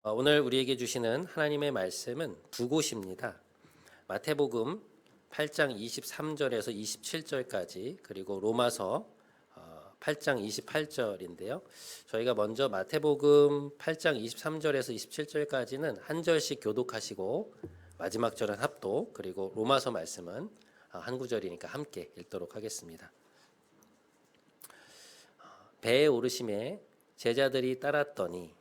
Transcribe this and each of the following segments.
오늘 우리에게 주시는 하나님의 말씀은 두 곳입니다. 마태복음 8장 23절에서 27절까지 그리고 로마서 8장 28절인데요. 저희가 먼저 마태복음 8장 23절에서 27절까지는 한 절씩 교독하시고 마지막 절은 합독 그리고 로마서 말씀은 한 구절이니까 함께 읽도록 하겠습니다. 배에 오르심에 제자들이 따랐더니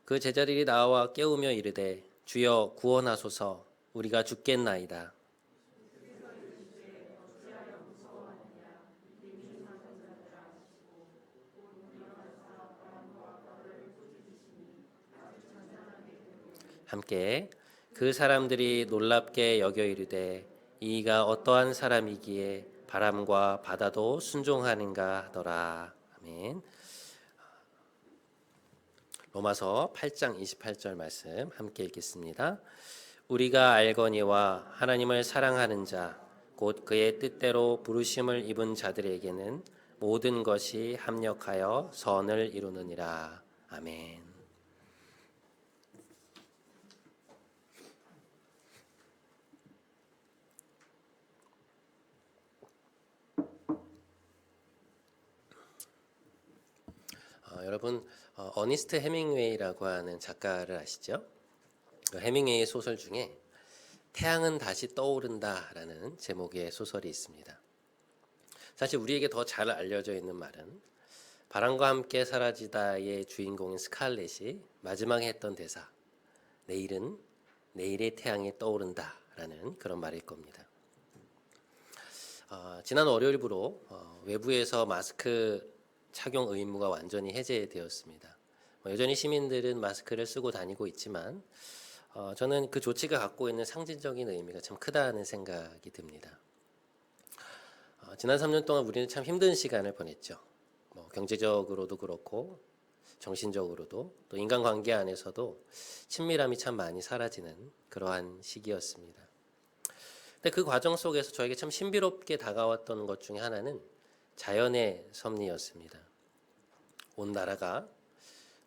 그 제자들이 나와 깨우며 이르되 주여 구원하소서 우리가 죽겠나이다. 함께 그 사람들이 놀랍게 여겨 이르되 이가 어떠한 사람이기에 바람과 바다도 순종하는가 하더라. 아멘. 로마서 8장 28절 말씀 함께 읽겠습니다. 우리가 알거니와 하나님을 사랑하는 자 곧 그의 뜻대로 부르심을 입은 자들에게는 모든 것이 합력하여 선을 이루느니라. 아멘. 여러분 어니스트 해밍웨이라고 하는 작가를 아시죠? 해밍웨이의 소설 중에 태양은 다시 떠오른다라는 제목의 소설이 있습니다. 사실 우리에게 더 잘 알려져 있는 말은 바람과 함께 사라지다의 주인공인 스칼렛이 마지막에 했던 대사 내일은 내일의 태양이 떠오른다라는 그런 말일 겁니다. 지난 월요일부로 외부에서 마스크 착용 의무가 완전히 해제되었습니다. 여전히 시민들은 마스크를 쓰고 다니고 있지만 저는 그 조치가 갖고 있는 상징적인 의미가 참 크다는 생각이 듭니다. 지난 3년 동안 우리는 참 힘든 시간을 보냈죠. 경제적으로도 그렇고 정신적으로도 또 인간관계 안에서도 친밀함이 참 많이 사라지는 그러한 시기였습니다. 근데 그 과정 속에서 저에게 참 신비롭게 다가왔던 것 중에 하나는 자연의 섭리였습니다. 온 나라가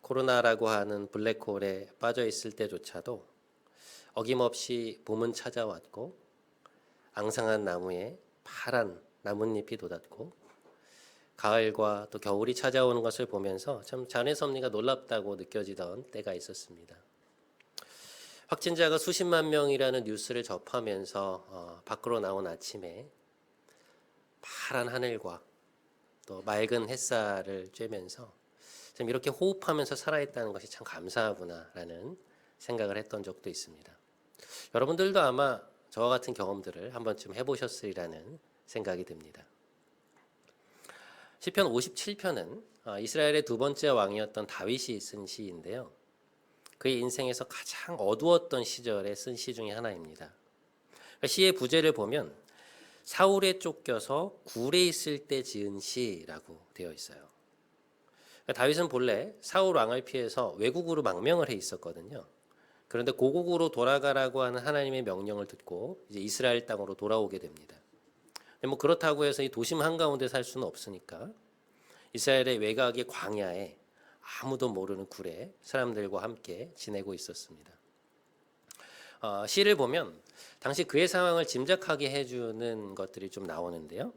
코로나라고 하는 블랙홀에 빠져 있을 때조차도 어김없이 봄은 찾아왔고 앙상한 나무에 파란 나뭇잎이 돋았고 가을과 또 겨울이 찾아오는 것을 보면서 참 자연의 섭리가 놀랍다고 느껴지던 때가 있었습니다. 확진자가 수십만 명이라는 뉴스를 접하면서 밖으로 나온 아침에 파란 하늘과 또 맑은 햇살을 쬐면서 참 이렇게 호흡하면서 살아있다는 것이 참 감사하구나라는 생각을 했던 적도 있습니다. 여러분들도 아마 저와 같은 경험들을 한 번쯤 해보셨으리라는 생각이 듭니다. 시편 57편은 이스라엘의 두 번째 왕이었던 다윗이 쓴 시인데요. 그의 인생에서 가장 어두웠던 시절에 쓴 시 중에 하나입니다. 시의 부제를 보면 사울에 쫓겨서 굴에 있을 때 지은 시라고 되어 있어요. 다윗은 본래 사울 왕을 피해서 외국으로 망명을 해 있었거든요. 그런데 고국으로 돌아가라고 하는 하나님의 명령을 듣고 이제 이스라엘 땅으로 돌아오게 됩니다. 근데 그렇다고 해서 이 도심 한가운데 살 수는 없으니까 이스라엘의 외곽의 광야에 아무도 모르는 굴에 사람들과 함께 지내고 있었습니다. 시를 보면 당시 그의 상황을 짐작하게 해주는 것들이 좀 나오는데요.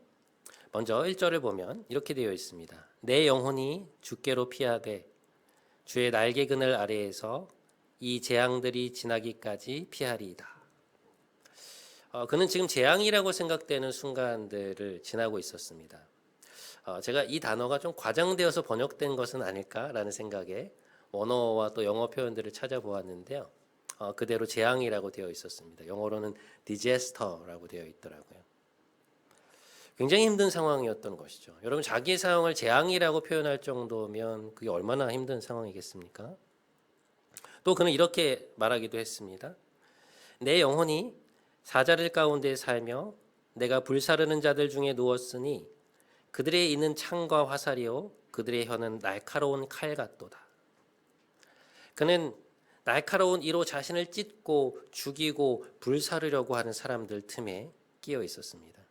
먼저 1절을 보면 이렇게 되어 있습니다. 내 영혼이 주께로 피하되 주의 날개 그늘 아래에서 이 재앙들이 지나기까지 피하리이다. 그는 지금 재앙이라고 생각되는 순간들을 지나고 있었습니다. 제가 이 단어가 좀 과장되어서 번역된 것은 아닐까라는 생각에 원어와 또 영어 표현들을 찾아보았는데요. 그대로 재앙이라고 되어 있었습니다. 영어로는 disaster라고 되어 있더라고요. 굉장히 힘든 상황이었던 것이죠. 여러분 자기의 상황을 재앙이라고 표현할 정도면 그게 얼마나 힘든 상황이겠습니까? 또 그는 이렇게 말하기도 했습니다. 내 영혼이 사자들 가운데 살며 내가 불사르는 자들 중에 누웠으니 그들의 이는 창과 화살이요 그들의 혀는 날카로운 칼 같도다. 그는 날카로운 이로 자신을 찢고 죽이고 불사르려고 하는 사람들 틈에 끼어 있었습니다.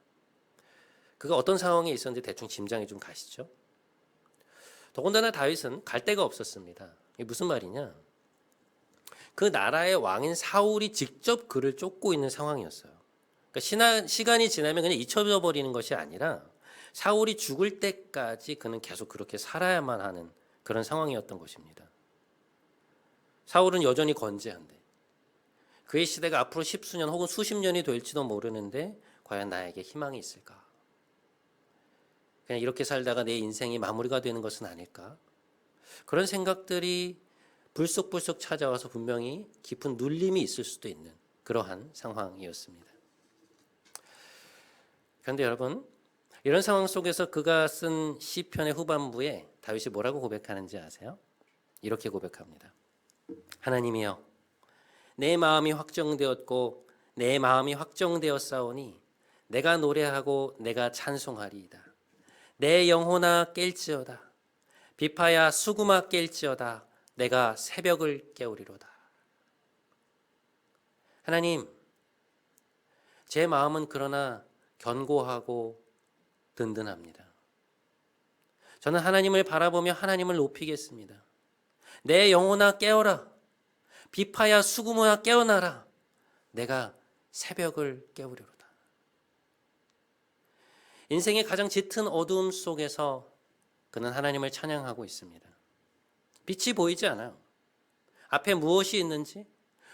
그가 어떤 상황에 있었는지 대충 짐작이 좀 가시죠? 더군다나 다윗은 갈 데가 없었습니다. 이게 무슨 말이냐? 그 나라의 왕인 사울이 직접 그를 쫓고 있는 상황이었어요. 그러니까 시간이 지나면 그냥 잊혀져 버리는 것이 아니라 사울이 죽을 때까지 그는 계속 그렇게 살아야만 하는 그런 상황이었던 것입니다. 사울은 여전히 건재한데 그의 시대가 앞으로 십수년 혹은 수십 년이 될지도 모르는데 과연 나에게 희망이 있을까? 그냥 이렇게 살다가 내 인생이 마무리가 되는 것은 아닐까? 그런 생각들이 불쑥불쑥 찾아와서 분명히 깊은 눌림이 있을 수도 있는 그러한 상황이었습니다. 그런데 여러분, 이런 상황 속에서 그가 쓴 시편의 후반부에 다윗이 뭐라고 고백하는지 아세요? 이렇게 고백합니다. 하나님이여, 내 마음이 확정되었고 내 마음이 확정되었사오니 내가 노래하고 내가 찬송하리이다. 내 영혼아 깰지어다. 비파야 수금아 깰지어다. 내가 새벽을 깨우리로다. 하나님, 제 마음은 그러나 견고하고 든든합니다. 저는 하나님을 바라보며 하나님을 높이겠습니다. 내 영혼아 깨어라. 비파야 수금아 깨어나라. 내가 새벽을 깨우리로다. 인생의 가장 짙은 어두움 속에서 그는 하나님을 찬양하고 있습니다. 빛이 보이지 않아요. 앞에 무엇이 있는지,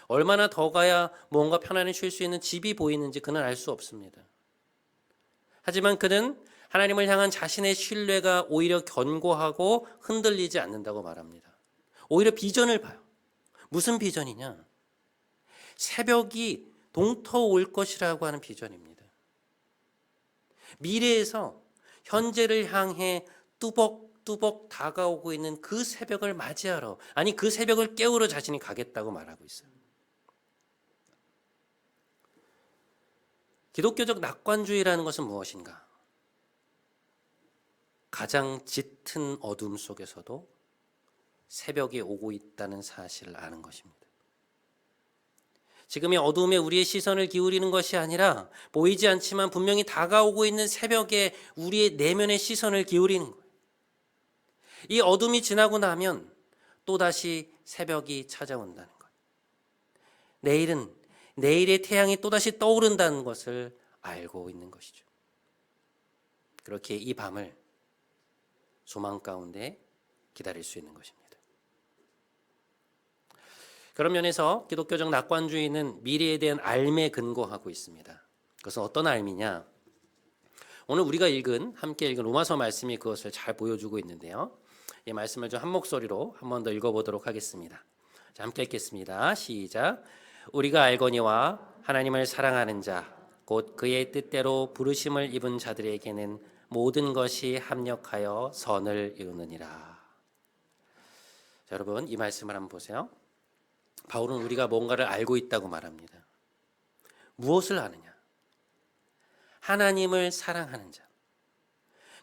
얼마나 더 가야 뭔가 편안히 쉴 수 있는 집이 보이는지 그는 알 수 없습니다. 하지만 그는 하나님을 향한 자신의 신뢰가 오히려 견고하고 흔들리지 않는다고 말합니다. 오히려 비전을 봐요. 무슨 비전이냐? 새벽이 동터올 것이라고 하는 비전입니다. 미래에서 현재를 향해 뚜벅뚜벅 다가오고 있는 그 새벽을 맞이하러, 아니 그 새벽을 깨우러 자신이 가겠다고 말하고 있어요. 기독교적 낙관주의라는 것은 무엇인가? 가장 짙은 어둠 속에서도 새벽이 오고 있다는 사실을 아는 것입니다. 지금의 어둠에 우리의 시선을 기울이는 것이 아니라 보이지 않지만 분명히 다가오고 있는 새벽에 우리의 내면의 시선을 기울이는 거예요. 이 어둠이 지나고 나면 또다시 새벽이 찾아온다는 것. 내일의 태양이 또다시 떠오른다는 것을 알고 있는 것이죠. 그렇게 이 밤을 소망 가운데 기다릴 수 있는 것입니다. 그런 면에서 기독교적 낙관주의는 미래에 대한 알매 근거하고 있습니다. 그것은 어떤 알미냐? 오늘 우리가 함께 읽은 로마서 말씀이 그것을 잘 보여주고 있는데요. 이 말씀을 좀 한 목소리로 한 번 더 읽어보도록 하겠습니다. 자, 함께 읽겠습니다. 시작. 우리가 알거니와 하나님을 사랑하는 자, 곧 그의 뜻대로 부르심을 입은 자들에게는 모든 것이 합력하여 선을 이루느니라. 자, 여러분 이 말씀을 한번 보세요. 바울은 우리가 뭔가를 알고 있다고 말합니다. 무엇을 아느냐? 하나님을 사랑하는 자.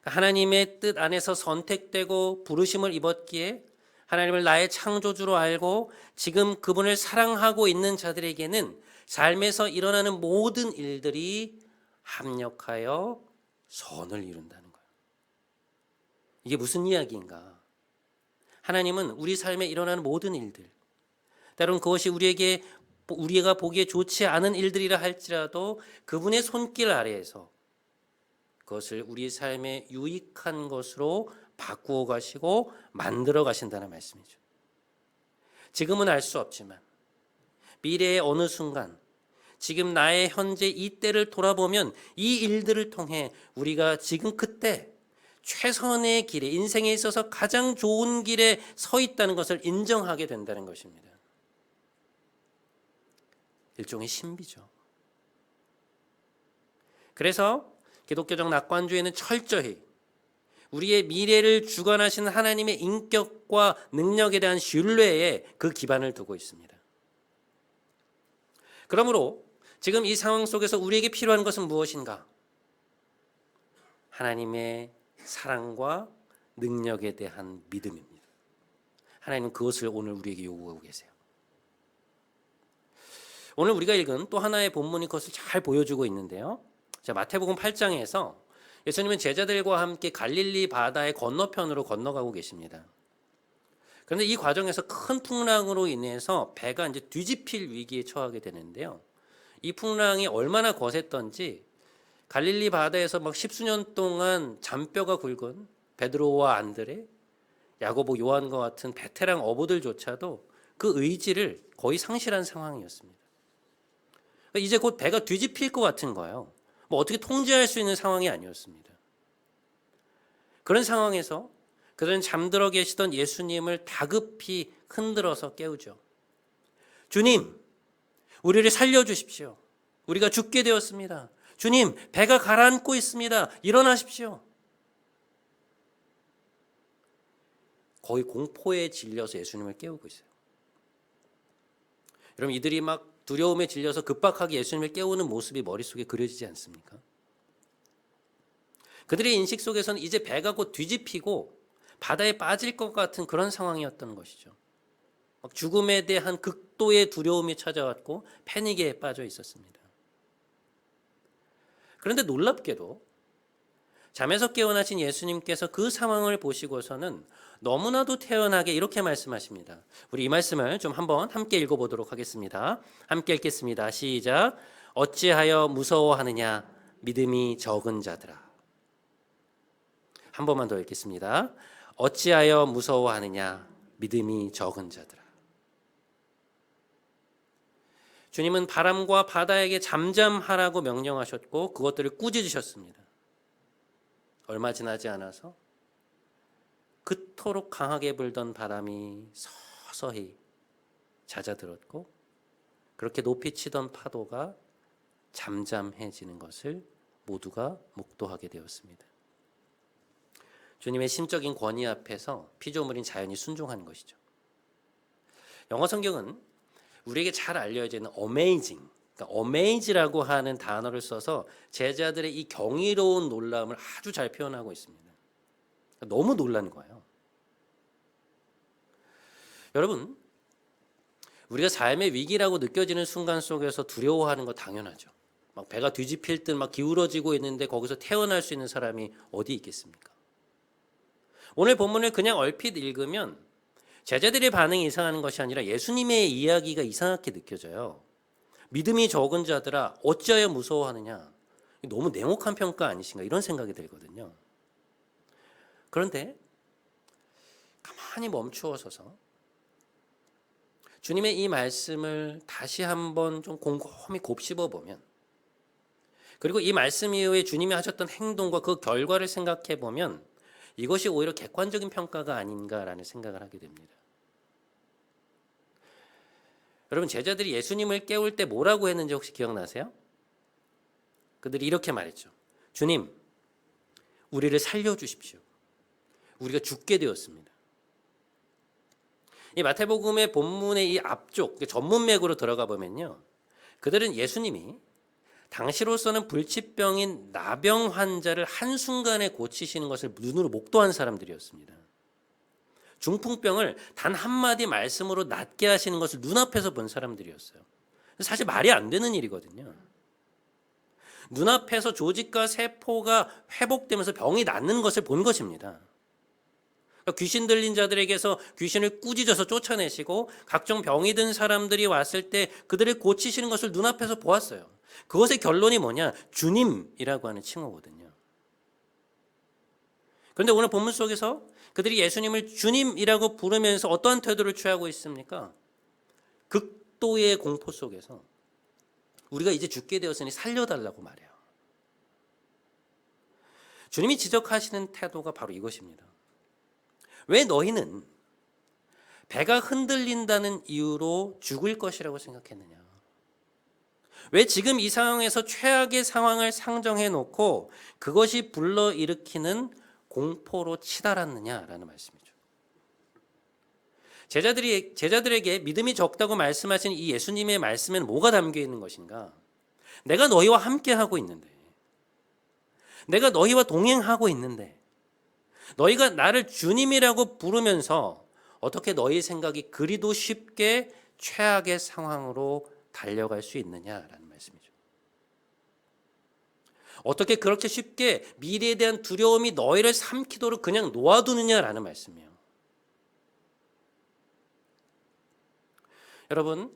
하나님의 뜻 안에서 선택되고 부르심을 입었기에 하나님을 나의 창조주로 알고 지금 그분을 사랑하고 있는 자들에게는 삶에서 일어나는 모든 일들이 합력하여 선을 이룬다는 거예요. 이게 무슨 이야기인가? 하나님은 우리 삶에 일어나는 모든 일들, 때론 그것이 우리가 보기에 좋지 않은 일들이라 할지라도 그분의 손길 아래에서 그것을 우리 삶에 유익한 것으로 바꾸어 가시고 만들어 가신다는 말씀이죠. 지금은 알 수 없지만 미래의 어느 순간, 지금 나의 현재 이때를 돌아보면 이 일들을 통해 우리가 지금 그때 최선의 길에, 인생에 있어서 가장 좋은 길에 서 있다는 것을 인정하게 된다는 것입니다. 일종의 신비죠. 그래서 기독교적 낙관주의는 철저히 우리의 미래를 주관하시는 하나님의 인격과 능력에 대한 신뢰에 그 기반을 두고 있습니다. 그러므로 지금 이 상황 속에서 우리에게 필요한 것은 무엇인가? 하나님의 사랑과 능력에 대한 믿음입니다. 하나님은 그것을 오늘 우리에게 요구하고 계세요. 오늘 우리가 읽은 또 하나의 본문이 그것을 잘 보여주고 있는데요. 자, 마태복음 8장에서 예수님은 제자들과 함께 갈릴리 바다의 건너편으로 건너가고 계십니다. 그런데 이 과정에서 큰 풍랑으로 인해서 배가 이제 뒤집힐 위기에 처하게 되는데요. 이 풍랑이 얼마나 거셌던지 갈릴리 바다에서 막 십수년 동안 잔뼈가 굵은 베드로와 안드레, 야고보, 요한과 같은 베테랑 어부들조차도 그 의지를 거의 상실한 상황이었습니다. 이제 곧 배가 뒤집힐 것 같은 거예요. 뭐 어떻게 통제할 수 있는 상황이 아니었습니다. 그런 상황에서 그들은 잠들어 계시던 예수님을 다급히 흔들어서 깨우죠. 주님, 우리를 살려주십시오. 우리가 죽게 되었습니다. 주님, 배가 가라앉고 있습니다. 일어나십시오. 거의 공포에 질려서 예수님을 깨우고 있어요. 여러분, 이들이 막 두려움에 질려서 급박하게 예수님을 깨우는 모습이 머릿속에 그려지지 않습니까? 그들의 인식 속에서는 이제 배가 곧 뒤집히고 바다에 빠질 것 같은 그런 상황이었던 것이죠. 막 죽음에 대한 극도의 두려움이 찾아왔고 패닉에 빠져 있었습니다. 그런데 놀랍게도 잠에서 깨어나신 예수님께서 그 상황을 보시고서는 너무나도 태연하게 이렇게 말씀하십니다. 우리 이 말씀을 좀 한번 함께 읽어보도록 하겠습니다. 함께 읽겠습니다. 시작. 어찌하여 무서워하느냐 믿음이 적은 자들아. 한 번만 더 읽겠습니다. 어찌하여 무서워하느냐 믿음이 적은 자들아. 주님은 바람과 바다에게 잠잠하라고 명령하셨고 그것들을 꾸짖으셨습니다. 얼마 지나지 않아서 그토록 강하게 불던 바람이 서서히 잦아들었고 그렇게 높이 치던 파도가 잠잠해지는 것을 모두가 목도하게 되었습니다. 주님의 심적인 권위 앞에서 피조물인 자연이 순종하는 것이죠. 영어 성경은 우리에게 잘 알려져 있는 amazing, 그러니까 amaze라고 하는 단어를 써서 제자들의 이 경이로운 놀라움을 아주 잘 표현하고 있습니다. 너무 놀란 거예요. 여러분, 우리가 삶의 위기라고 느껴지는 순간 속에서 두려워하는 거 당연하죠. 막 배가 뒤집힐 듯 막 기울어지고 있는데 거기서 태어날 수 있는 사람이 어디 있겠습니까? 오늘 본문을 그냥 얼핏 읽으면 제자들의 반응이 이상한 것이 아니라 예수님의 이야기가 이상하게 느껴져요. 믿음이 적은 자들아 어찌하여 무서워하느냐. 너무 냉혹한 평가 아니신가 이런 생각이 들거든요. 그런데 가만히 멈추어 서서 주님의 이 말씀을 다시 한번 좀 곰곰이 곱씹어 보면 그리고 이 말씀 이후에 주님이 하셨던 행동과 그 결과를 생각해 보면 이것이 오히려 객관적인 평가가 아닌가라는 생각을 하게 됩니다. 여러분, 제자들이 예수님을 깨울 때 뭐라고 했는지 혹시 기억나세요? 그들이 이렇게 말했죠. 주님, 우리를 살려주십시오. 우리가 죽게 되었습니다. 이 마태복음의 본문의 이 앞쪽 전문맥으로 들어가 보면요. 그들은 예수님이 당시로서는 불치병인 나병 환자를 한순간에 고치시는 것을 눈으로 목도한 사람들이었습니다. 중풍병을 단 한마디 말씀으로 낫게 하시는 것을 눈앞에서 본 사람들이었어요. 사실 말이 안 되는 일이거든요. 눈앞에서 조직과 세포가 회복되면서 병이 낫는 것을 본 것입니다. 귀신 들린 자들에게서 귀신을 꾸짖어서 쫓아내시고 각종 병이 든 사람들이 왔을 때 그들을 고치시는 것을 눈앞에서 보았어요. 그것의 결론이 뭐냐? 주님이라고 하는 칭호거든요. 그런데 오늘 본문 속에서 그들이 예수님을 주님이라고 부르면서 어떠한 태도를 취하고 있습니까? 극도의 공포 속에서 우리가 이제 죽게 되었으니 살려달라고 말해요. 주님이 지적하시는 태도가 바로 이것입니다. 왜 너희는 배가 흔들린다는 이유로 죽을 것이라고 생각했느냐? 왜 지금 이 상황에서 최악의 상황을 상정해 놓고 그것이 불러일으키는 공포로 치달았느냐라는 말씀이죠. 제자들에게 믿음이 적다고 말씀하신 이 예수님의 말씀에는 뭐가 담겨 있는 것인가? 내가 너희와 함께 하고 있는데, 내가 너희와 동행하고 있는데, 너희가 나를 주님이라고 부르면서 어떻게 너희 생각이 그리도 쉽게 최악의 상황으로 달려갈 수 있느냐라는 말씀이죠. 어떻게 그렇게 쉽게 미래에 대한 두려움이 너희를 삼키도록 그냥 놓아두느냐라는 말씀이에요. 여러분,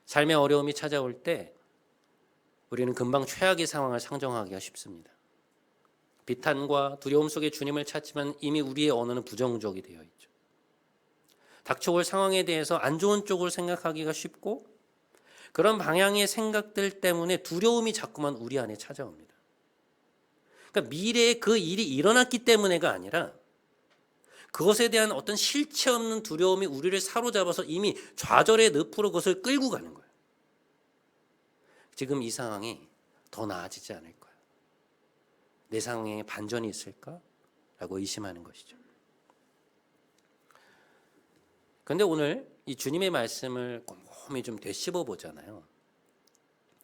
삶의 어려움이 찾아올 때 우리는 금방 최악의 상황을 상정하기가 쉽습니다. 비탄과 두려움 속에 주님을 찾지만 이미 우리의 언어는 부정적이 되어 있죠. 닥쳐올 상황에 대해서 안 좋은 쪽을 생각하기가 쉽고 그런 방향의 생각들 때문에 두려움이 자꾸만 우리 안에 찾아옵니다. 그러니까 미래에 그 일이 일어났기 때문에가 아니라 그것에 대한 어떤 실체 없는 두려움이 우리를 사로잡아서 이미 좌절의 늪으로 그것을 끌고 가는 거예요. 지금 이 상황이 더 나아지지 않을까요? 내 상황에 반전이 있을까? 라고 의심하는 것이죠. 그런데 오늘 이 주님의 말씀을 꼼꼼히 좀 되씹어 보잖아요.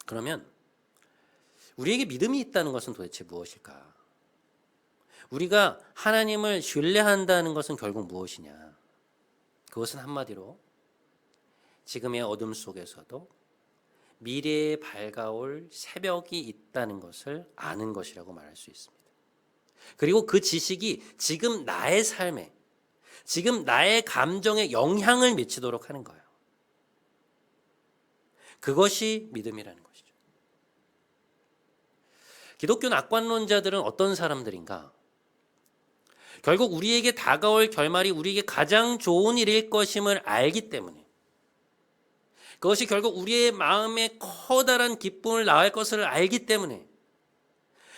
그러면 우리에게 믿음이 있다는 것은 도대체 무엇일까? 우리가 하나님을 신뢰한다는 것은 결국 무엇이냐? 그것은 한마디로 지금의 어둠 속에서도 미래에 밝아올 새벽이 있다는 것을 아는 것이라고 말할 수 있습니다. 그리고 그 지식이 지금 나의 삶에, 지금 나의 감정에 영향을 미치도록 하는 거예요. 그것이 믿음이라는 것이죠. 기독교 낙관론자들은 어떤 사람들인가? 결국 우리에게 다가올 결말이 우리에게 가장 좋은 일일 것임을 알기 때문에, 그것이 결국 우리의 마음에 커다란 기쁨을 낳을 것을 알기 때문에,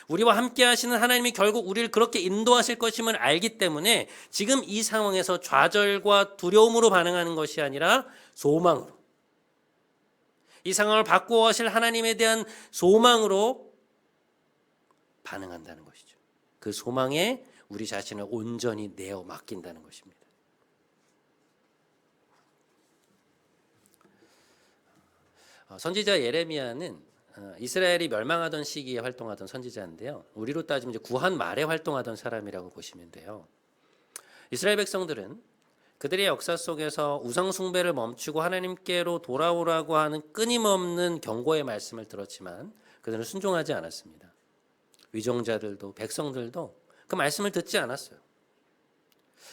우리와 함께 하시는 하나님이 결국 우리를 그렇게 인도하실 것임을 알기 때문에 지금 이 상황에서 좌절과 두려움으로 반응하는 것이 아니라 소망으로, 이 상황을 바꾸어 하실 하나님에 대한 소망으로 반응한다는 것이죠. 그 소망에 우리 자신을 온전히 내어 맡긴다는 것입니다. 선지자 예레미야는 이스라엘이 멸망하던 시기에 활동하던 선지자인데요. 우리로 따지면 이제 구한 말에 활동하던 사람이라고 보시면 돼요. 이스라엘 백성들은 그들의 역사 속에서 우상 숭배를 멈추고 하나님께로 돌아오라고 하는 끊임없는 경고의 말씀을 들었지만 그들은 순종하지 않았습니다. 위종자들도 백성들도 그 말씀을 듣지 않았어요.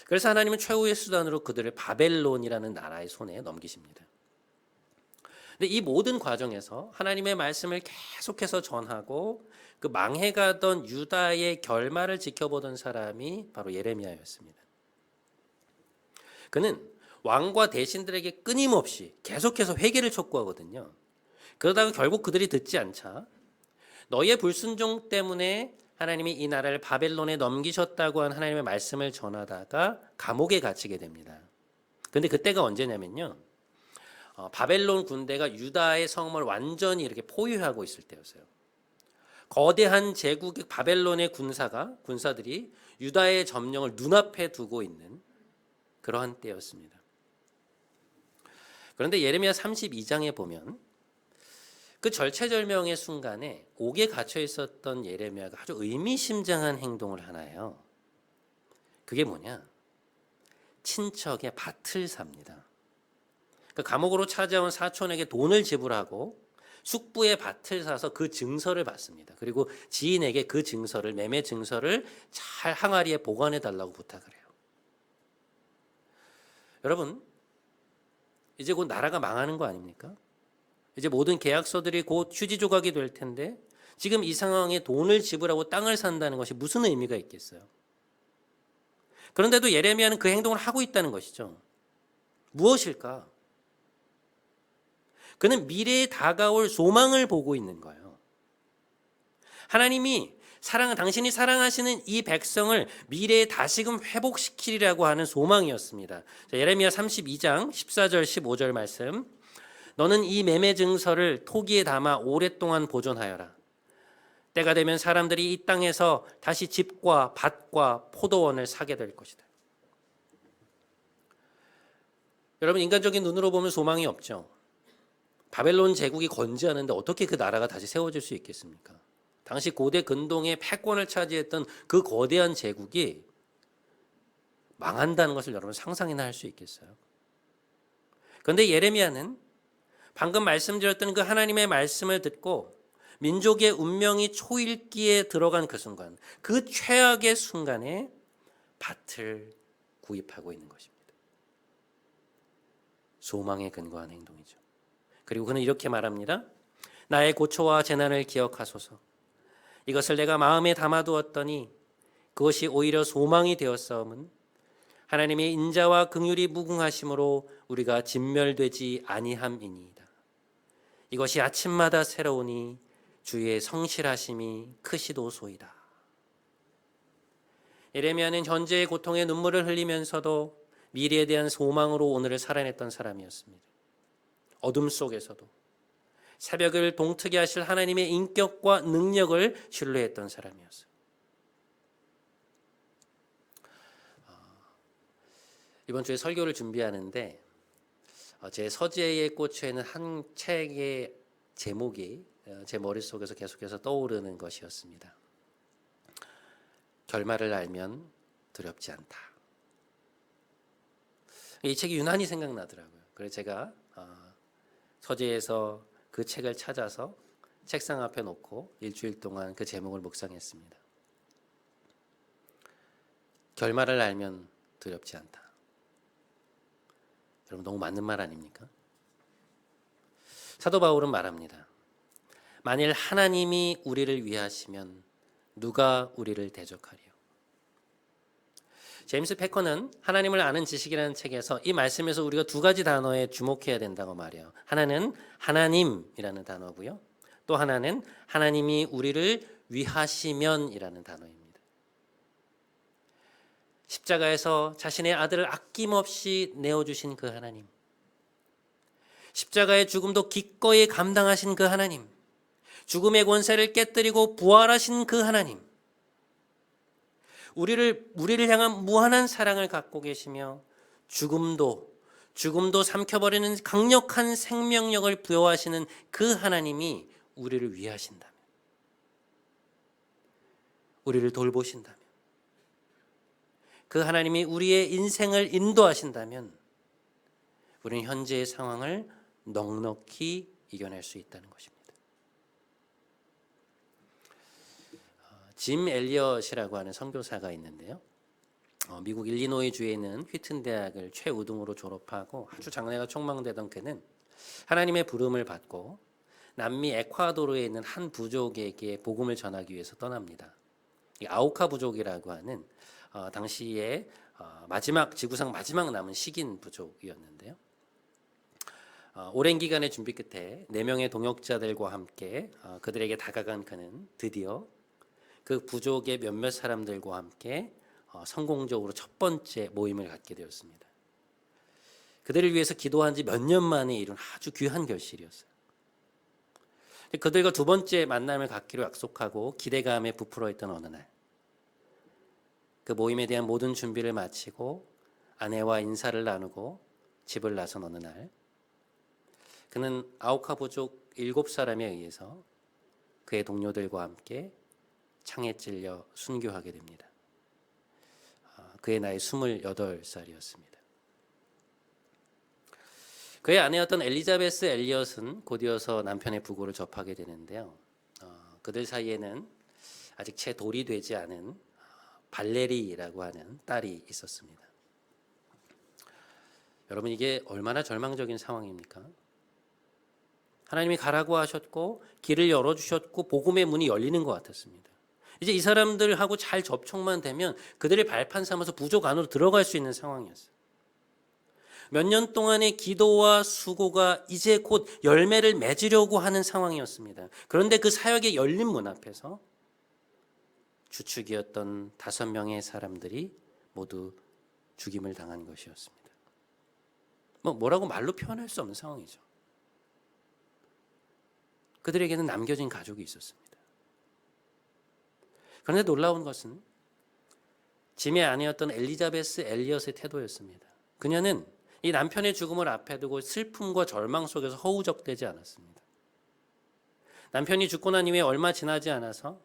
그래서 하나님은 최후의 수단으로 그들을 바벨론이라는 나라의 손에 넘기십니다. 근데 이 모든 과정에서 하나님의 말씀을 계속해서 전하고 그 망해가던 유다의 결말을 지켜보던 사람이 바로 예레미야였습니다. 그는 왕과 대신들에게 끊임없이 계속해서 회개를 촉구하거든요. 그러다가 결국 그들이 듣지 않자 너희의 불순종 때문에 하나님이 이 나라를 바벨론에 넘기셨다고 한 하나님의 말씀을 전하다가 감옥에 갇히게 됩니다. 그런데 그때가 언제냐면요. 바벨론 군대가 유다의 성을 완전히 이렇게 포위하고 있을 때였어요. 거대한 제국의 바벨론의 군사들이 유다의 점령을 눈앞에 두고 있는 그러한 때였습니다. 그런데 예레미야 32장에 보면 그 절체절명의 순간에 옥에 갇혀 있었던 예레미야가 아주 의미심장한 행동을 하나요. 그게 뭐냐? 친척의 밭을 삽니다. 그 감옥으로 찾아온 사촌에게 돈을 지불하고 숙부의 밭을 사서 그 증서를 받습니다. 그리고 지인에게 그 증서를, 매매 증서를 잘 항아리에 보관해 달라고 부탁을 해요. 여러분, 이제 곧 나라가 망하는 거 아닙니까? 이제 모든 계약서들이 곧 휴지 조각이 될 텐데 지금 이 상황에 돈을 지불하고 땅을 산다는 것이 무슨 의미가 있겠어요? 그런데도 예레미야는 그 행동을 하고 있다는 것이죠. 무엇일까? 그는 미래에 다가올 소망을 보고 있는 거예요. 하나님이 당신이 사랑하시는 이 백성을 미래에 다시금 회복시키리라고 하는 소망이었습니다. 예레미야 32장 14절 15절 말씀. 너는 이 매매 증서를 토기에 담아 오랫동안 보존하여라. 때가 되면 사람들이 이 땅에서 다시 집과 밭과 포도원을 사게 될 것이다. 여러분, 인간적인 눈으로 보면 소망이 없죠. 바벨론 제국이 건재하는데 어떻게 그 나라가 다시 세워질 수 있겠습니까? 당시 고대 근동의 패권을 차지했던 그 거대한 제국이 망한다는 것을 여러분 상상이나 할 수 있겠어요? 그런데 예레미야는 방금 말씀드렸던 그 하나님의 말씀을 듣고 민족의 운명이 초읽기에 들어간 그 순간, 그 최악의 순간에 밭을 구입하고 있는 것입니다. 소망에 근거한 행동이죠. 그리고 그는 이렇게 말합니다. 나의 고초와 재난을 기억하소서. 이것을 내가 마음에 담아두었더니 그것이 오히려 소망이 되었사옴은 하나님의 인자와 긍휼이 무궁하심으로 우리가 진멸되지 아니함이니이다. 이것이 아침마다 새로우니 주의 성실하심이 크시도소이다. 예레미야는 현재의 고통에 눈물을 흘리면서도 미래에 대한 소망으로 오늘을 살아냈던 사람이었습니다. 어둠 속에서도 새벽을 동트게 하실 하나님의 인격과 능력을 신뢰했던 사람이었어요. 이번 주에 설교를 준비하는데 제 서재에 꽂혀 있는 한 책의 제목이 제 머릿속에서 계속해서 떠오르는 것이었습니다. 결말을 알면 두렵지 않다. 이 책이 유난히 생각나더라고요. 그래서 제가 서재에서 그 책을 찾아서 책상 앞에 놓고 일주일 동안 그 제목을 묵상했습니다. 결말을 알면 두렵지 않다. 여러분 너무 맞는 말 아닙니까? 사도 바울은 말합니다. 만일 하나님이 우리를 위하시면 누가 우리를 대적하리요? 제임스 패커는 하나님을 아는 지식이라는 책에서 이 말씀에서 우리가 두 가지 단어에 주목해야 된다고 말해요. 하나는 하나님이라는 단어고요. 또 하나는 하나님이 우리를 위하시면이라는 단어입니다. 십자가에서 자신의 아들을 아낌없이 내어주신 그 하나님, 십자가의 죽음도 기꺼이 감당하신 그 하나님, 죽음의 권세를 깨뜨리고 부활하신 그 하나님, 우리를 향한 무한한 사랑을 갖고 계시며 죽음도 삼켜버리는 강력한 생명력을 부여하시는 그 하나님이 우리를 위하신다면, 우리를 돌보신다면, 그 하나님이 우리의 인생을 인도하신다면 우리는 현재의 상황을 넉넉히 이겨낼 수 있다는 것입니다. 짐 엘리엇이라고 하는 선교사가 있는데요. 미국 일리노이주에 있는 휘튼 대학을 최우등으로 졸업하고 아주 장래가 촉망되던 그는 하나님의 부름을 받고 남미 에콰도르에 있는 한 부족에게 복음을 전하기 위해서 떠납니다. 이 아우카 부족이라고 하는 당시에 지구상 마지막 남은 식인 부족이었는데요. 오랜 기간의 준비 끝에 4명의 동역자들과 함께 그들에게 다가간 그는 드디어 그 부족의 몇몇 사람들과 함께 성공적으로 첫 번째 모임을 갖게 되었습니다. 그들을 위해서 기도한 지 몇 년 만에 이룬 아주 귀한 결실이었어요. 그들과 두 번째 만남을 갖기로 약속하고 기대감에 부풀어 있던 어느 날, 그 모임에 대한 모든 준비를 마치고 아내와 인사를 나누고 집을 나선 어느 날, 그는 아우카 부족 7사람에 의해서 그의 동료들과 함께 창에 찔려 순교하게 됩니다. 그의 나이 28살이었습니다. 그의 아내였던 엘리자베스 엘리엇은 곧이어서 남편의 부고를 접하게 되는데요. 그들 사이에는 아직 채 돌이 되지 않은 발레리라고 하는 딸이 있었습니다. 여러분, 이게 얼마나 절망적인 상황입니까? 하나님이 가라고 하셨고 길을 열어주셨고 복음의 문이 열리는 것 같았습니다. 이제 이 사람들하고 잘 접촉만 되면 그들의 발판 삼아서 부족 안으로 들어갈 수 있는 상황이었어요. 몇 년 동안의 기도와 수고가 이제 곧 열매를 맺으려고 하는 상황이었습니다. 그런데 그 사역의 열린 문 앞에서 주축이었던 5명의 사람들이 모두 죽임을 당한 것이었습니다. 뭐라고 말로 표현할 수 없는 상황이죠. 그들에게는 남겨진 가족이 있었습니다. 그런데 놀라운 것은 짐의 아내였던 엘리자베스 엘리엇의 태도였습니다. 그녀는 이 남편의 죽음을 앞에 두고 슬픔과 절망 속에서 허우적대지 않았습니다. 남편이 죽고 난 이후에 얼마 지나지 않아서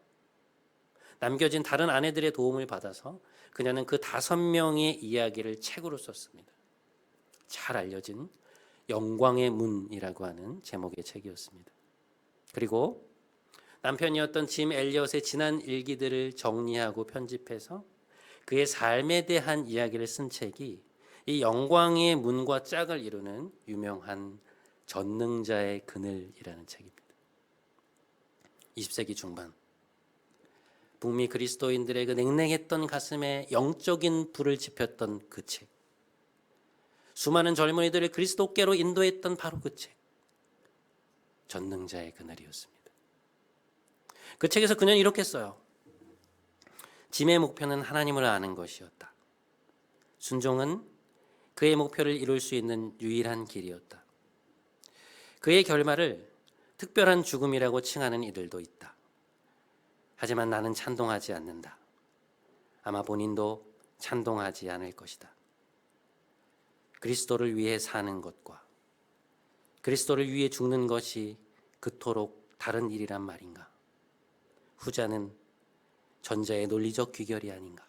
남겨진 다른 아내들의 도움을 받아서 그녀는 그 5명의 이야기를 책으로 썼습니다. 잘 알려진 영광의 문이라고 하는 제목의 책이었습니다. 그리고 남편이었던 짐 엘리엇의 지난 일기들을 정리하고 편집해서 그의 삶에 대한 이야기를 쓴 책이 이 영광의 문과 짝을 이루는 유명한 전능자의 그늘이라는 책입니다. 20세기 중반 북미 그리스도인들의 그 냉랭했던 가슴에 영적인 불을 지폈던 그 책, 수많은 젊은이들을 그리스도께로 인도했던 바로 그 책, 전능자의 그늘이었습니다. 그 책에서 그는 이렇게 써요. 짐의 목표는 하나님을 아는 것이었다. 순종은 그의 목표를 이룰 수 있는 유일한 길이었다. 그의 결말을 특별한 죽음이라고 칭하는 이들도 있다. 하지만 나는 찬동하지 않는다. 아마 본인도 찬동하지 않을 것이다. 그리스도를 위해 사는 것과 그리스도를 위해 죽는 것이 그토록 다른 일이란 말인가? 후자는 전자의 논리적 귀결이 아닌가?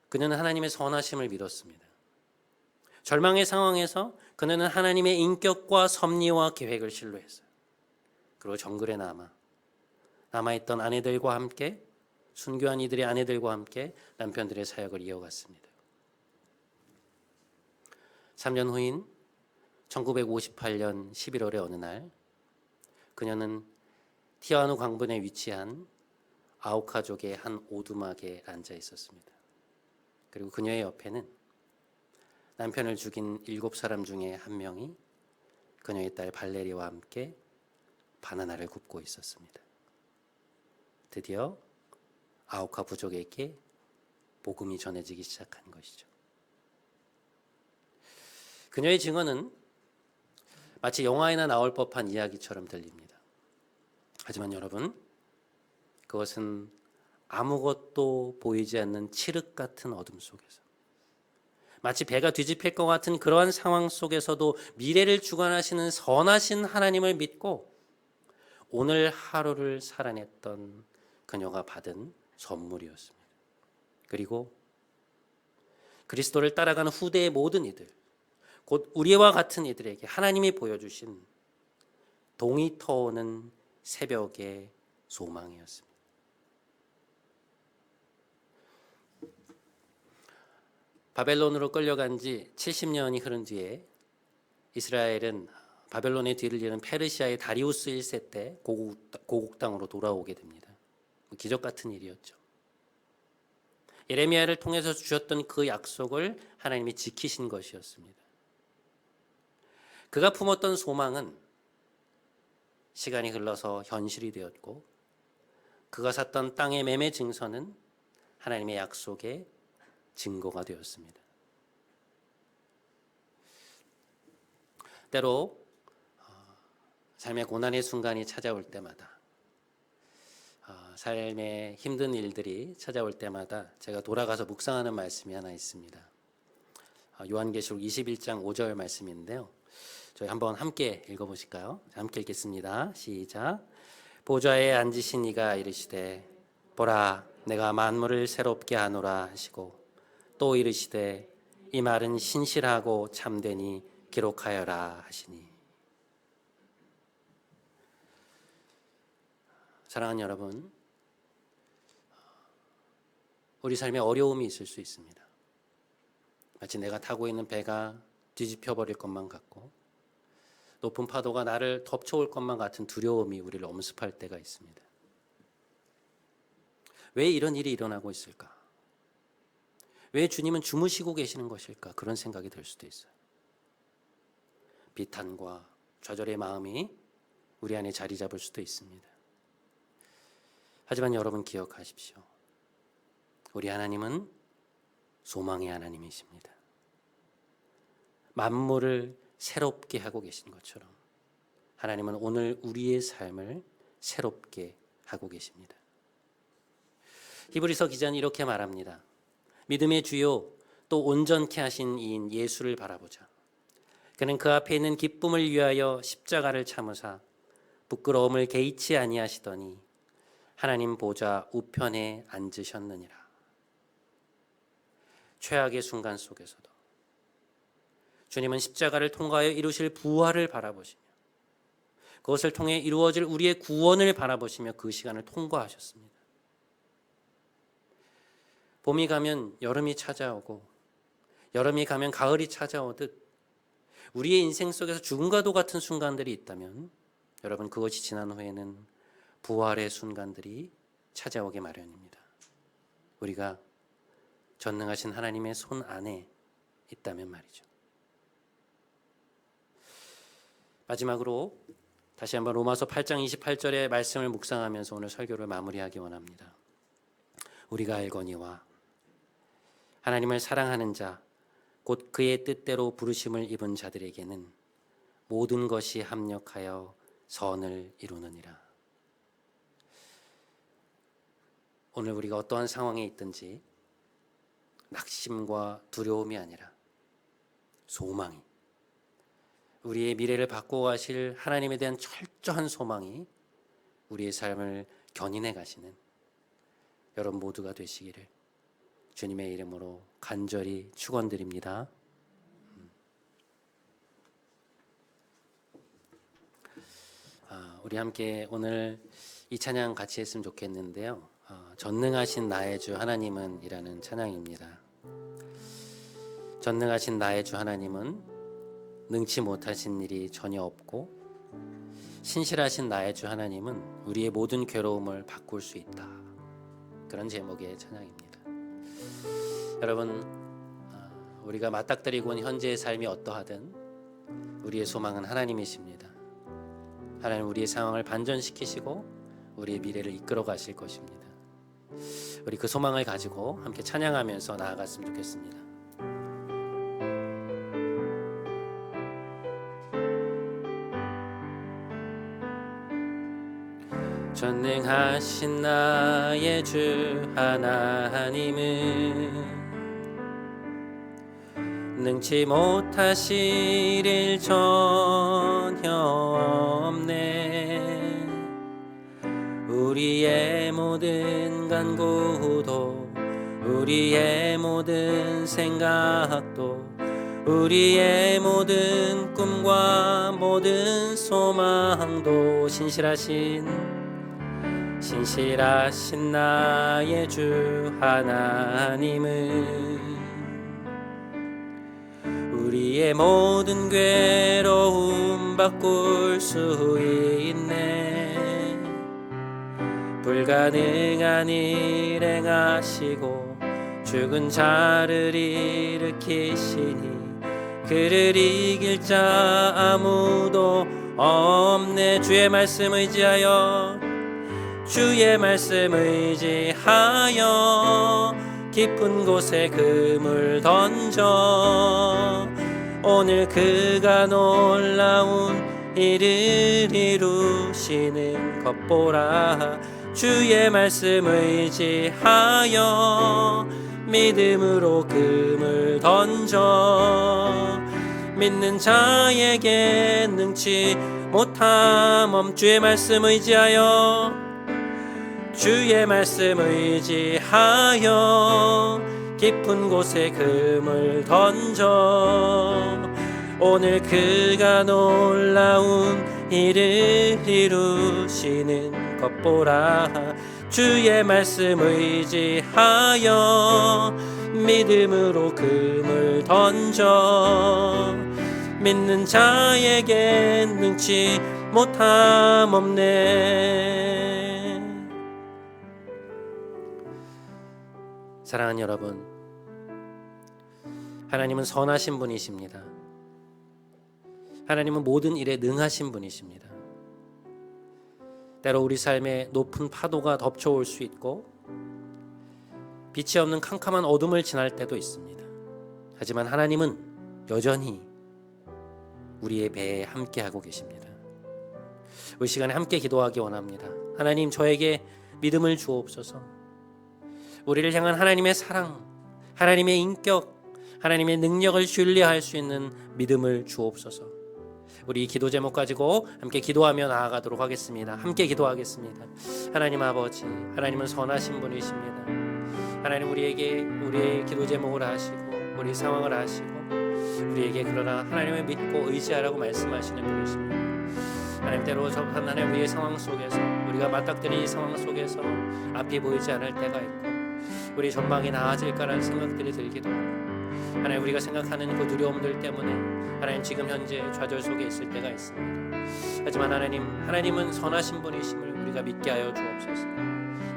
그는 하나님의 선하심을 믿었습니다. 절망의 상황에서 그는 하나님의 인격과 섭리와 계획을 신뢰했어요. 그리고 정글에 남아있던 아내들과 함께, 순교한 이들의 아내들과 함께 남편들의 사역을 이어갔습니다. 3년 후인 1958년 11월의 어느 날 그녀는 티아누 광분에 위치한 아우카족의 한 오두막에 앉아 있었습니다. 그리고 그녀의 옆에는 남편을 죽인 7사람 중에 한 명이 그녀의 딸 발레리와 함께 바나나를 굽고 있었습니다. 드디어 아우카 부족에게 복음이 전해지기 시작한 것이죠. 그녀의 증언은 마치 영화에나 나올 법한 이야기처럼 들립니다. 하지만 여러분, 그것은 아무것도 보이지 않는 칠흑 같은 어둠 속에서 마치 배가 뒤집힐 것 같은 그러한 상황 속에서도 미래를 주관하시는 선하신 하나님을 믿고 오늘 하루를 살아냈던 그녀가 받은 선물이었습니다. 그리고 그리스도를 따라가는 후대의 모든 이들, 곧 우리와 같은 이들에게 하나님이 보여주신 동이 터오는 새벽의 소망이었습니다. 바벨론으로 끌려간 지 70년이 흐른 뒤에 이스라엘은 바벨론의 뒤를 이은 페르시아의 다리우스 1세 때 고국 땅으로 돌아오게 됩니다. 기적 같은 일이었죠. 예레미야를 통해서 주셨던 그 약속을 하나님이 지키신 것이었습니다. 그가 품었던 소망은 시간이 흘러서 현실이 되었고, 그가 샀던 땅의 매매 증서는 하나님의 약속의 증거가 되었습니다. 때로 삶의 고난의 순간이 찾아올 때마다, 삶의 힘든 일들이 찾아올 때마다 제가 돌아가서 묵상하는 말씀이 하나 있습니다. 요한계시록 21장 5절 말씀인데요. 저희 한번 함께 읽어보실까요? 함께 읽겠습니다. 시작. 보좌에 앉으신 이가 이르시되 보라 내가 만물을 새롭게 하노라 하시고 또 이르시되 이 말은 신실하고 참되니 기록하여라 하시니. 사랑하는 여러분, 우리 삶에 어려움이 있을 수 있습니다. 마치 내가 타고 있는 배가 뒤집혀 버릴 것만 같고 높은 파도가 나를 덮쳐올 것만 같은 두려움이 우리를 엄습할 때가 있습니다. 왜 이런 일이 일어나고 있을까? 왜 주님은 주무시고 계시는 것일까? 그런 생각이 들 수도 있어요. 비탄과 좌절의 마음이 우리 안에 자리 잡을 수도 있습니다. 하지만 여러분 기억하십시오. 우리 하나님은 소망의 하나님이십니다. 만물을 새롭게 하고 계신 것처럼 하나님은 오늘 우리의 삶을 새롭게 하고 계십니다. 히브리서 기자는 이렇게 말합니다. 믿음의 주요 또 온전케 하신 이인 예수를 바라보자. 그는 그 앞에 있는 기쁨을 위하여 십자가를 참으사 부끄러움을 개의치 아니하시더니 하나님 보좌 우편에 앉으셨느니라. 최악의 순간 속에서도 주님은 십자가를 통과하여 이루실 부활을 바라보시며 그것을 통해 이루어질 우리의 구원을 바라보시며 그 시간을 통과하셨습니다. 봄이 가면 여름이 찾아오고 여름이 가면 가을이 찾아오듯 우리의 인생 속에서 죽음과도 같은 순간들이 있다면 여러분, 그것이 지난 후에는 부활의 순간들이 찾아오기 마련입니다. 우리가 전능하신 하나님의 손 안에 있다면 말이죠. 마지막으로 다시 한번 로마서 8장 28절의 말씀을 묵상하면서 오늘 설교를 마무리하기 원합니다. 우리가 알거니와 하나님을 사랑하는 자 곧 그의 뜻대로 부르심을 입은 자들에게는 모든 것이 합력하여 선을 이루느니라. 오늘 우리가 어떠한 상황에 있든지 낙심과 두려움이 아니라 소망이, 우리의 미래를 바꿔가실 하나님에 대한 철저한 소망이 우리의 삶을 견인해 가시는 여러분 모두가 되시기를 주님의 이름으로 간절히 축원드립니다. 우리 함께 오늘 이 찬양 같이 했으면 좋겠는데요. 전능하신 나의 주 하나님은 이라는 찬양입니다. 전능하신 나의 주 하나님은 능치 못하신 일이 전혀 없고 신실하신 나의 주 하나님은 우리의 모든 괴로움을 바꿀 수 있다. 그런 제목의 찬양입니다. 여러분, 우리가 맞닥뜨리고 온 현재의 삶이 어떠하든 우리의 소망은 하나님이십니다. 하나님 우리의 상황을 반전시키시고 우리의 미래를 이끌어 가실 것입니다. 우리 그 소망을 가지고 함께 찬양하면서 나아갔으면 좋겠습니다. 전능하신 나의 주 하나님은 능치 못하실 일 전혀 없네. 우리의 모든 간구도 우리의 모든 생각도 우리의 모든 꿈과 모든 소망도 신실하신 나의 주 하나님은 우리의 모든 괴로움 바꿀 수 있네. 불가능한 일 행하시고 죽은 자를 일으키시니 그를 이길 자 아무도 없네. 주의 말씀 의지하여 깊은 곳에 그물 던져 오늘 그가 놀라운 일을 이루시는 것 보라. 주의 말씀 의지하여 믿음으로 그물 던져 믿는 자에게 능치 못함 없. 주의 말씀 의지하여 깊은 곳에 그물 던져 오늘 그가 놀라운 일을 이루시는 것 보라. 주의 말씀 의지하여 믿음으로 그물 던져 믿는 자에게 능치 못함 없네. 사랑하는 여러분, 하나님은 선하신 분이십니다. 하나님은 모든 일에 능하신 분이십니다. 때로 우리 삶에 높은 파도가 덮쳐올 수 있고 빛이 없는 캄캄한 어둠을 지날 때도 있습니다. 하지만 하나님은 여전히 우리의 배에 함께하고 계십니다. 이 시간에 함께 기도하기 원합니다. 하나님, 저에게 믿음을 주옵소서. 우리를 향한 하나님의 사랑, 하나님의 인격, 하나님의 능력을 신뢰할 수 있는 믿음을 주옵소서. 우리 이 기도 제목 가지고 함께 기도하며 나아가도록 하겠습니다. 함께 기도하겠습니다. 하나님 아버지, 하나님은 선하신 분이십니다. 하나님, 우리의 기도 제목을 아시고 우리 상황을 아시고 우리에게 그러나 하나님을 믿고 의지하라고 말씀하시는 분이십니다. 하나님 때로 하나님 우리의 상황 속에서 우리가 맞닥뜨린 이 상황 속에서 앞이 보이지 않을 때가 있고 우리 전망이 나아질까라는 생각들이 들기도 하고 하나님 우리가 생각하는 그 두려움들 때문에 하나님 지금 현재 좌절 속에 있을 때가 있습니다. 하지만 하나님은 선하신 분이심을 우리가 믿게 하여 주옵소서.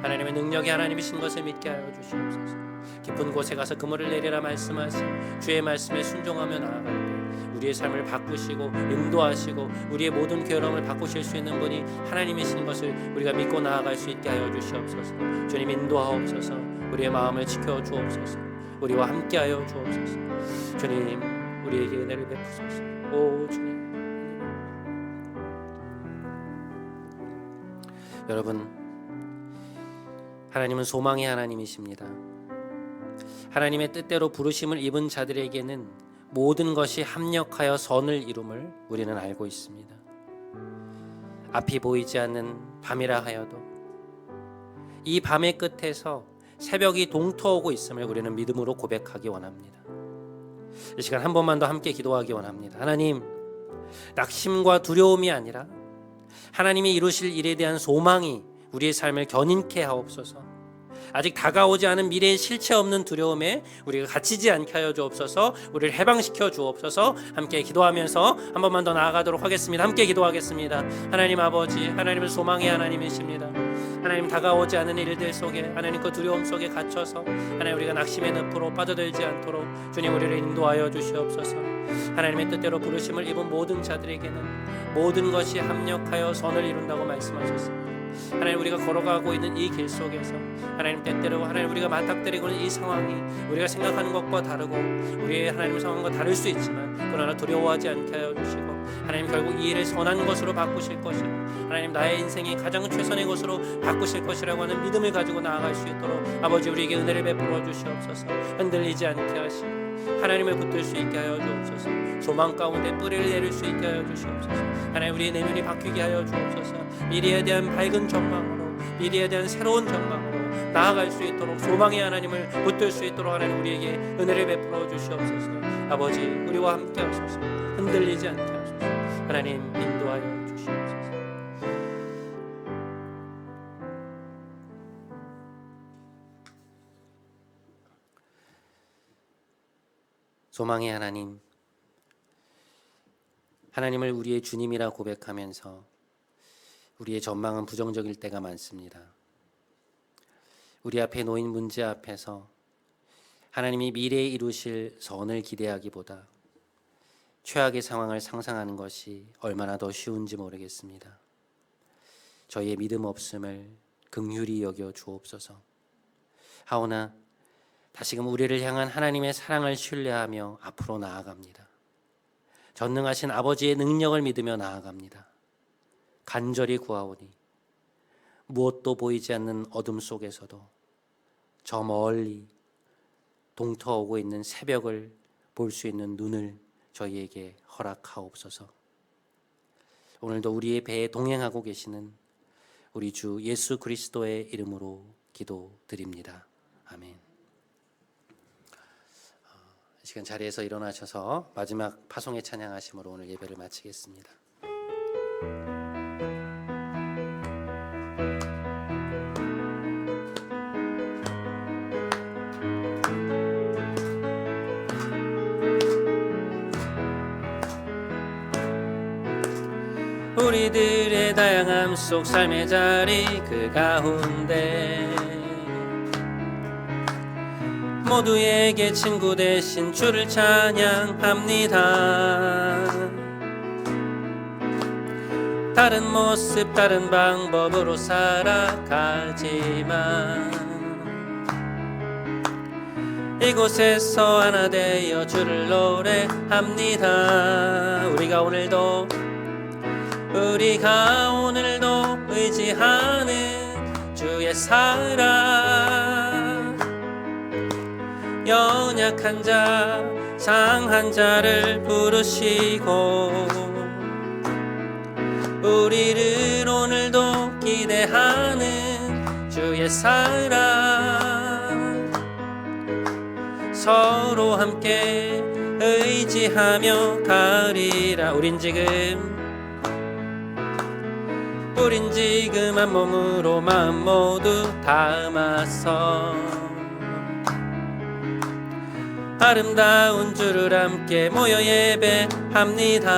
하나님의 능력이 하나님이신 것을 믿게 하여 주시옵소서. 깊은 곳에 가서 그물을 내리라 말씀하신 주의 말씀에 순종하며 나아갈 때 우리의 삶을 바꾸시고 인도하시고 우리의 모든 괴로움을 바꾸실 수 있는 분이 하나님이신 것을 우리가 믿고 나아갈 수 있게 하여 주시옵소서. 주님 인도하옵소서. 우리의 마음을 지켜 주옵소서. 우리와 함께 하여 주옵소서. 주님 우리에게 은혜를 베푸소서. 오 주님. 여러분, 하나님은 소망의 하나님이십니다. 하나님의 뜻대로 부르심을 입은 자들에게는 모든 것이 합력하여 선을 이룸을 우리는 알고 있습니다. 앞이 보이지 않는 밤이라 하여도 이 밤의 끝에서 새벽이 동터오고 있음을 우리는 믿음으로 고백하기 원합니다. 이 시간 한 번만 더 함께 기도하기 원합니다. 하나님, 낙심과 두려움이 아니라 하나님이 이루실 일에 대한 소망이 우리의 삶을 견인케 하옵소서. 아직 다가오지 않은 미래의 실체 없는 두려움에 우리가 갇히지 않게 하여 주옵소서. 우리를 해방시켜 주옵소서. 함께 기도하면서 한 번만 더 나아가도록 하겠습니다. 함께 기도하겠습니다. 하나님 아버지, 하나님은 소망의 하나님이십니다. 하나님 다가오지 않은 일들 속에 하나님 그 두려움 속에 갇혀서 하나님 우리가 낙심의 늪으로 빠져들지 않도록 주님 우리를 인도하여 주시옵소서. 하나님의 뜻대로 부르심을 입은 모든 자들에게는 모든 것이 합력하여 선을 이룬다고 말씀하셨습니다. 하나님 우리가 걸어가고 있는 이 길 속에서 하나님 때때로 하나님 우리가 맞닥뜨리고 있는 이 상황이 우리가 생각하는 것과 다르고 우리의 하나님 상황과 다를 수 있지만 그러나 두려워하지 않게 하여 주시고 하나님 결국 이 일을 선한 것으로 바꾸실 것이라 하나님 나의 인생이 가장 최선의 것으로 바꾸실 것이라고 하는 믿음을 가지고 나아갈 수 있도록 아버지 우리에게 은혜를 베풀어 주시옵소서. 흔들리지 않게 하시고 하나님을 붙들 수 있게 하여 주옵소서. 소망 가운데 뿌리를 내릴 수 있게 하여 주시옵소서. 하나님 우리의 내면이 바뀌게 하여 주옵소서. 미래에 대한 밝은 전망으로 미래에 대한 새로운 전망으로 나아갈 수 있도록 소망의 하나님을 붙들 수 있도록 하나님 우리에게 은혜를 베풀어 주시옵소서. 아버지 우리와 함께 하소서. 흔들리지 않게 하소서. 하나님 인도하여 주시옵소서. 소망의 하나님, 하나님을 우리의 주님이라 고백하면서 우리의 전망은 부정적일 때가 많습니다. 우리 앞에 놓인 문제 앞에서 하나님이 미래에 이루실 선을 기대하기보다 최악의 상황을 상상하는 것이 얼마나 더 쉬운지 모르겠습니다. 저희의 믿음 없음을 긍휼히 여겨 주옵소서. 하오나 다시금 우리를 향한 하나님의 사랑을 신뢰하며 앞으로 나아갑니다. 전능하신 아버지의 능력을 믿으며 나아갑니다. 간절히 구하오니 무엇도 보이지 않는 어둠 속에서도 저 멀리 동터오고 있는 새벽을 볼 수 있는 눈을 저희에게 허락하옵소서. 오늘도 우리의 배에 동행하고 계시는 우리 주 예수 그리스도의 이름으로 기도드립니다. 아멘. 이 시간 자리에서 일어나셔서 마지막 파송의 찬양하심으로 오늘 예배를 마치겠습니다. 우리들의 다양함 속 삶의 자리 그 가운데 모두에게 친구 되신 주를 찬양합니다. 다른 모습 다른 방법으로 살아가지만 이곳에서 하나 되어 주를 노래합니다. 우리가 오늘도 의지하는 주의 사랑, 연약한 자 상한 자를 부르시고 우리를 오늘도 기대하는 주의 사랑, 서로 함께 의지하며 가리라. 우린 지금 우린 지금 한 몸으로 마음 모두 담아서 아름다운 주를 함께 모여 예배합니다.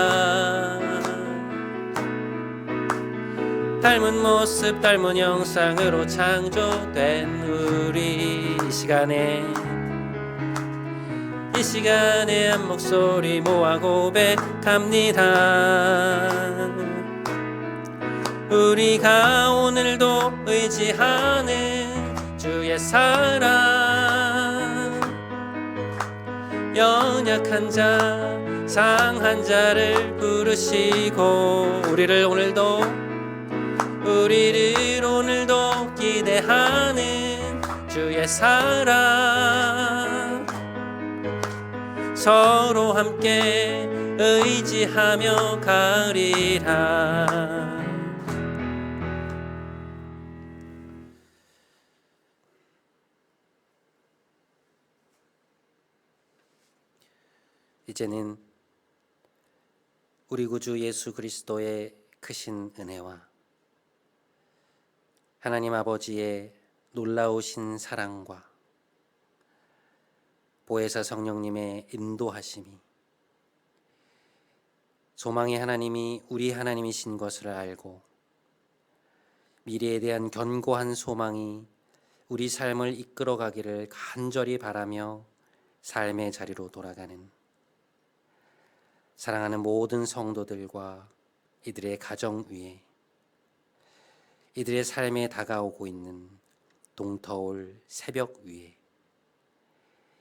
닮은 모습 닮은 형상으로 창조된 우리 이 시간에 한 목소리 모아 고백합니다. 우리가 오늘도 의지하는 주의 사랑, 연약한 자 상한 자를 부르시고 우리를 오늘도 기대하는 주의 사랑, 서로 함께 의지하며 가리라. 이제는 우리 구주 예수 그리스도의 크신 은혜와 하나님 아버지의 놀라우신 사랑과 보혜사 성령님의 인도하심이, 소망의 하나님이 우리 하나님이신 것을 알고 미래에 대한 견고한 소망이 우리 삶을 이끌어가기를 간절히 바라며 삶의 자리로 돌아가는 사랑하는 모든 성도들과 이들의 가정 위에, 이들의 삶에 다가오고 있는 동터올 새벽 위에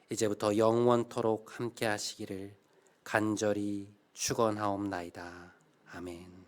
이제부터 영원토록 함께 하시기를 간절히 축원하옵나이다. 아멘.